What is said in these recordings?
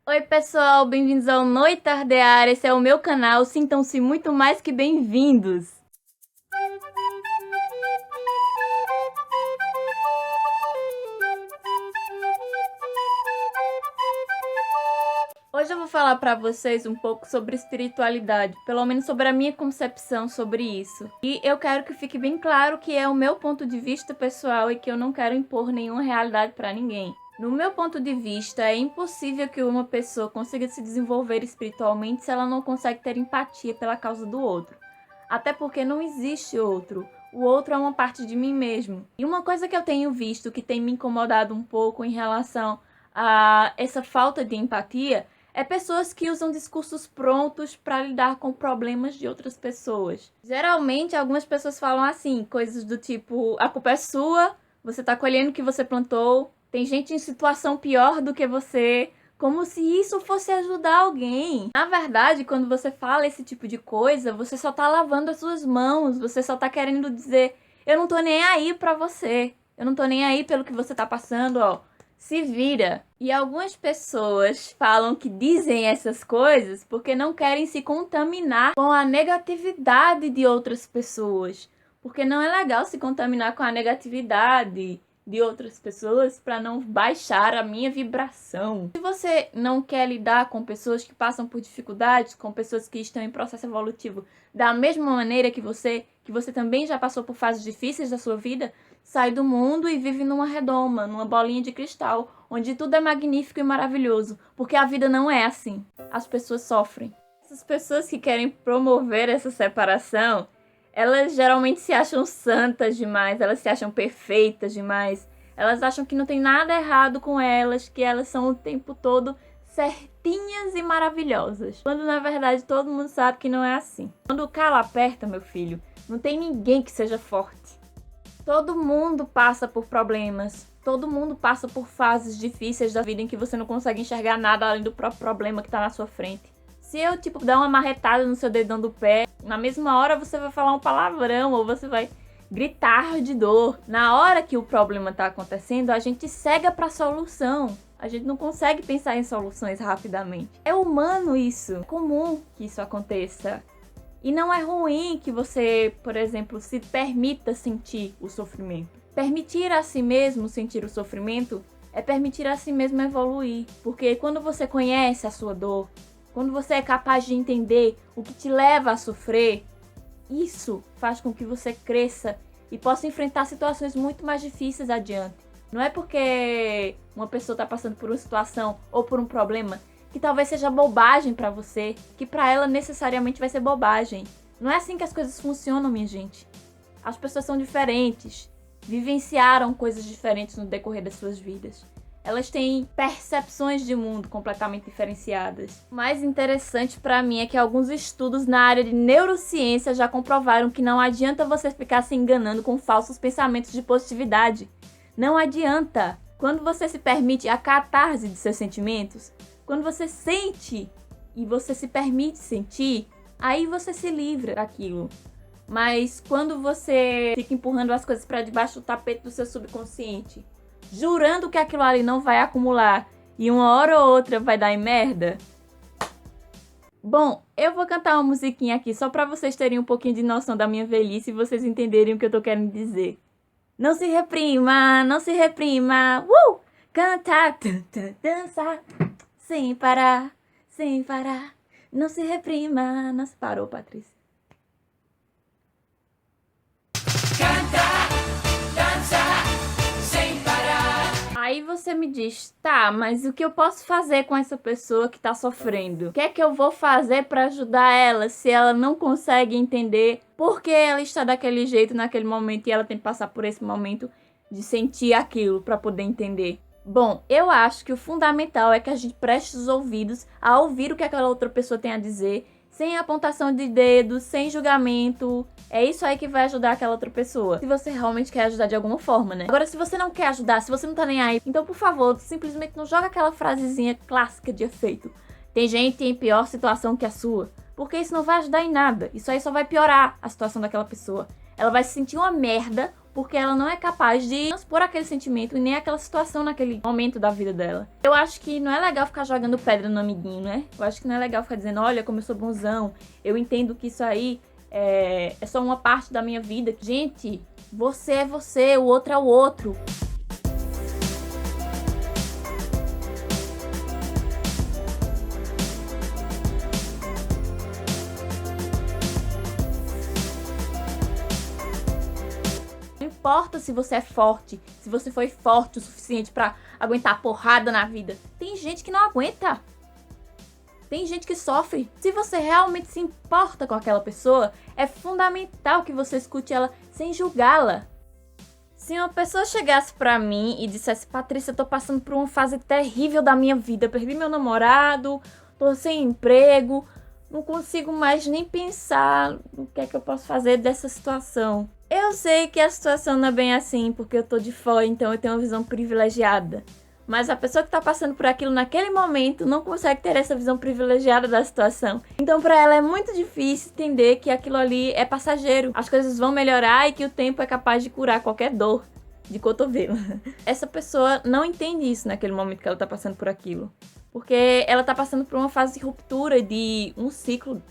Oi pessoal, bem-vindos ao Noitardear, esse é o meu canal, sintam-se muito mais que bem-vindos! Hoje eu vou falar para vocês um pouco sobre espiritualidade, pelo menos sobre a minha concepção sobre isso. E eu quero que fique bem claro que é o meu ponto de vista pessoal e que eu não quero impor nenhuma realidade para ninguém. No meu ponto de vista, é impossível que uma pessoa consiga se desenvolver espiritualmente se ela não consegue ter empatia pela causa do outro. Até porque não existe outro. O outro é uma parte de mim mesmo. E uma coisa que eu tenho visto que tem me incomodado um pouco em relação a essa falta de empatia é pessoas que usam discursos prontos para lidar com problemas de outras pessoas. Geralmente, algumas pessoas falam assim, coisas do tipo, a culpa é sua, você tá colhendo o que você plantou, tem gente em situação pior do que você, como se isso fosse ajudar alguém. Na verdade, quando você fala esse tipo de coisa, você só tá lavando as suas mãos, você só tá querendo dizer, eu não tô nem aí pra você, eu não tô nem aí pelo que você tá passando, ó. Se vira. E algumas pessoas falam que dizem essas coisas porque não querem se contaminar com a negatividade de outras pessoas. Porque não é legal se contaminar com a negatividade de outras pessoas para não baixar a minha vibração. Se você não quer lidar com pessoas que passam por dificuldades, com pessoas que estão em processo evolutivo da mesma maneira que você também já passou por fases difíceis da sua vida, sai do mundo e vive numa redoma, numa bolinha de cristal, onde tudo é magnífico e maravilhoso, porque a vida não é assim. As pessoas sofrem. Essas pessoas que querem promover essa separação, elas geralmente se acham santas demais, elas se acham perfeitas demais, elas acham que não tem nada errado com elas, que elas são o tempo todo certinhas e maravilhosas. Quando na verdade todo mundo sabe que não é assim. Quando o calo aperta, meu filho, não tem ninguém que seja forte. Todo mundo passa por problemas, todo mundo passa por fases difíceis da vida em que você não consegue enxergar nada além do próprio problema que tá na sua frente. Se eu, dar uma marretada no seu dedão do pé, na mesma hora você vai falar um palavrão ou você vai gritar de dor. Na hora que o problema tá acontecendo, a gente cega pra solução. A gente não consegue pensar em soluções rapidamente. É humano isso, é comum que isso aconteça. E não é ruim que você, por exemplo, se permita sentir o sofrimento. Permitir a si mesmo sentir o sofrimento é permitir a si mesmo evoluir. Porque quando você conhece a sua dor, quando você é capaz de entender o que te leva a sofrer, isso faz com que você cresça e possa enfrentar situações muito mais difíceis adiante. Não é porque uma pessoa está passando por uma situação ou por um problema que talvez seja bobagem pra você, que pra ela necessariamente vai ser bobagem. Não é assim que as coisas funcionam, minha gente. As pessoas são diferentes, vivenciaram coisas diferentes no decorrer das suas vidas. Elas têm percepções de mundo completamente diferenciadas. O mais interessante pra mim é que alguns estudos na área de neurociência já comprovaram que não adianta você ficar se enganando com falsos pensamentos de positividade. Não adianta. Quando você se permite a catarse de seus sentimentos, quando você sente e você se permite sentir, aí você se livra daquilo. Mas quando você fica empurrando as coisas para debaixo do tapete do seu subconsciente, jurando que aquilo ali não vai acumular e uma hora ou outra vai dar em merda. Bom, eu vou cantar uma musiquinha aqui só para vocês terem um pouquinho de noção da minha velhice e vocês entenderem o que eu tô querendo dizer. Não se reprima, não se reprima. Cantar, dançar. Sem parar, sem parar, não se reprima, não se parou, Patrícia. Cantar, dançar, sem parar. Aí você me diz, tá, mas o que eu posso fazer com essa pessoa que tá sofrendo? O que é que eu vou fazer pra ajudar ela se ela não consegue entender por que ela está daquele jeito naquele momento e ela tem que passar por esse momento de sentir aquilo pra poder entender? Bom, eu acho que o fundamental é que a gente preste os ouvidos a ouvir o que aquela outra pessoa tem a dizer, sem apontação de dedos, sem julgamento. É isso aí que vai ajudar aquela outra pessoa, se você realmente quer ajudar de alguma forma, né? Agora, se você não quer ajudar, se você não tá nem aí, então, por favor, simplesmente não joga aquela frasezinha clássica de efeito. Tem gente em pior situação que a sua, porque isso não vai ajudar em nada. Isso aí só vai piorar a situação daquela pessoa. Ela vai se sentir uma merda porque ela não é capaz de transpor aquele sentimento e nem aquela situação naquele momento da vida dela. Eu acho que não é legal ficar jogando pedra no amiguinho, né? Eu acho que não é legal ficar dizendo, olha como eu sou bonzão, eu entendo que isso aí é só uma parte da minha vida. Gente, você é você, o outro é o outro. Não importa se você é forte, se você foi forte o suficiente pra aguentar porrada na vida. Tem gente que não aguenta. Tem gente que sofre. Se você realmente se importa com aquela pessoa, é fundamental que você escute ela sem julgá-la. Se uma pessoa chegasse pra mim e dissesse, Patrícia, eu tô passando por uma fase terrível da minha vida, perdi meu namorado, tô sem emprego, não consigo mais nem pensar no que é que eu posso fazer dessa situação. Eu sei que a situação não é bem assim, porque eu tô de fora, então eu tenho uma visão privilegiada. Mas a pessoa que tá passando por aquilo naquele momento não consegue ter essa visão privilegiada da situação. Então pra ela é muito difícil entender que aquilo ali é passageiro. As coisas vão melhorar e que o tempo é capaz de curar qualquer dor de cotovelo. Essa pessoa não entende isso naquele momento que ela tá passando por aquilo. Porque ela tá passando por uma fase de ruptura de um ciclo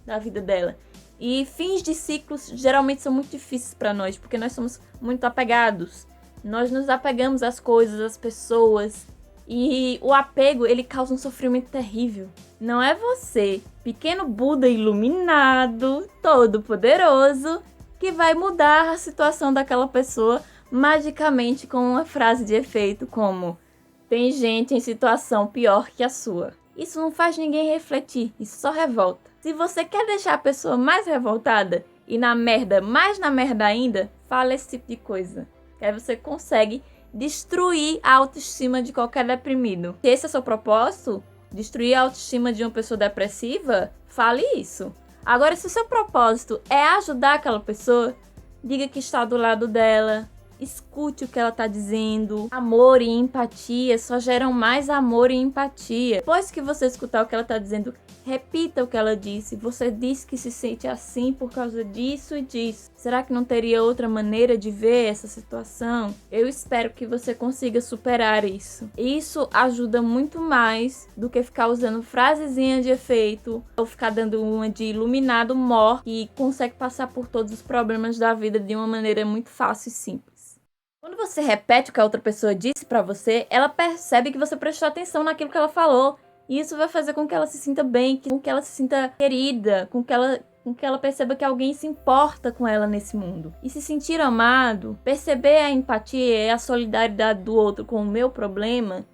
da vida dela. E fins de ciclos geralmente são muito difíceis pra nós, porque nós somos muito apegados. Nós nos apegamos às coisas, às pessoas. E o apego, ele causa um sofrimento terrível. Não é você, pequeno Buda iluminado, todo poderoso, que vai mudar a situação daquela pessoa magicamente com uma frase de efeito como: tem gente em situação pior que a sua. Isso não faz ninguém refletir, isso só revolta. Se você quer deixar a pessoa mais revoltada e na merda, mais na merda ainda, fala esse tipo de coisa. Que aí você consegue destruir a autoestima de qualquer deprimido. Se esse é o seu propósito, destruir a autoestima de uma pessoa depressiva, fale isso. Agora, se o seu propósito é ajudar aquela pessoa, diga que está do lado dela, escute o que ela está dizendo. Amor e empatia só geram mais amor e empatia. Depois que você escutar o que ela está dizendo, repita o que ela disse. Você disse que se sente assim por causa disso e disso. Será que não teria outra maneira de ver essa situação? Eu espero que você consiga superar isso. Isso ajuda muito mais do que ficar usando frasezinha de efeito ou ficar dando uma de iluminado mor que consegue passar por todos os problemas da vida de uma maneira muito fácil e simples. Quando você repete o que a outra pessoa disse pra você, ela percebe que você prestou atenção naquilo que ela falou. E isso vai fazer com que ela se sinta bem, com que ela se sinta querida, com que ela perceba que alguém se importa com ela nesse mundo. E se sentir amado, perceber a empatia e a solidariedade do outro com o meu problema,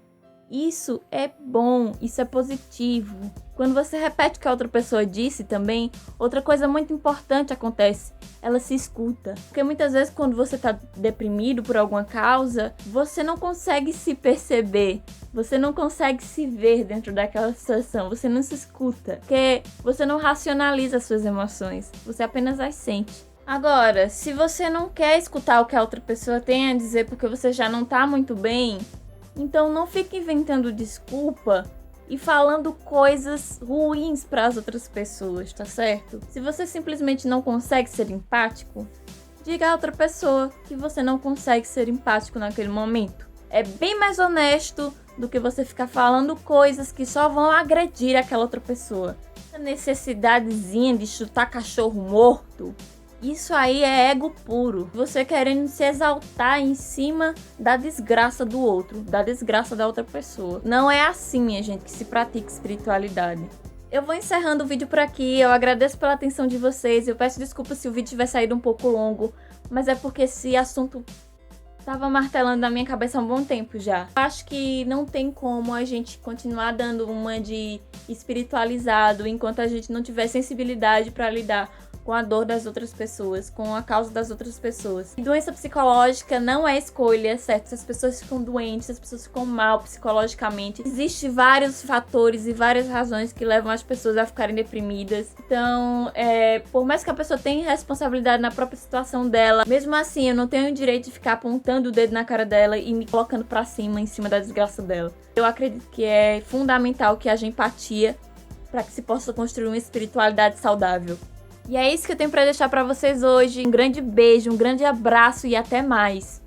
isso é bom, isso é positivo. Quando você repete o que a outra pessoa disse também, outra coisa muito importante acontece. Ela se escuta. Porque muitas vezes quando você tá deprimido por alguma causa, você não consegue se perceber. Você não consegue se ver dentro daquela situação. Você não se escuta. Porque você não racionaliza as suas emoções. Você apenas as sente. Agora, se você não quer escutar o que a outra pessoa tem a dizer porque você já não tá muito bem, então não fique inventando desculpa e falando coisas ruins para as outras pessoas, tá certo? Se você simplesmente não consegue ser empático, diga a outra pessoa que você não consegue ser empático naquele momento. É bem mais honesto do que você ficar falando coisas que só vão agredir aquela outra pessoa. A necessidadezinha de chutar cachorro morto, isso aí é ego puro. Você querendo se exaltar em cima da desgraça do outro, da desgraça da outra pessoa. Não é assim, minha gente, que se pratica espiritualidade. Eu vou encerrando o vídeo por aqui. Eu agradeço pela atenção de vocês. Eu peço desculpa se o vídeo tiver saído um pouco longo, mas é porque esse assunto tava martelando na minha cabeça há um bom tempo já. Acho que não tem como a gente continuar dando uma de espiritualizado enquanto a gente não tiver sensibilidade para lidar com a dor das outras pessoas, com a causa das outras pessoas. E doença psicológica não é escolha, certo? Se as pessoas ficam doentes, se as pessoas ficam mal psicologicamente, existem vários fatores e várias razões que levam as pessoas a ficarem deprimidas. Então, por mais que a pessoa tenha responsabilidade na própria situação dela, mesmo assim, eu não tenho o direito de ficar apontando o dedo na cara dela e me colocando pra cima, em cima da desgraça dela. Eu acredito que é fundamental que haja empatia para que se possa construir uma espiritualidade saudável. E é isso que eu tenho pra deixar pra vocês hoje. Um grande beijo, um grande abraço e até mais.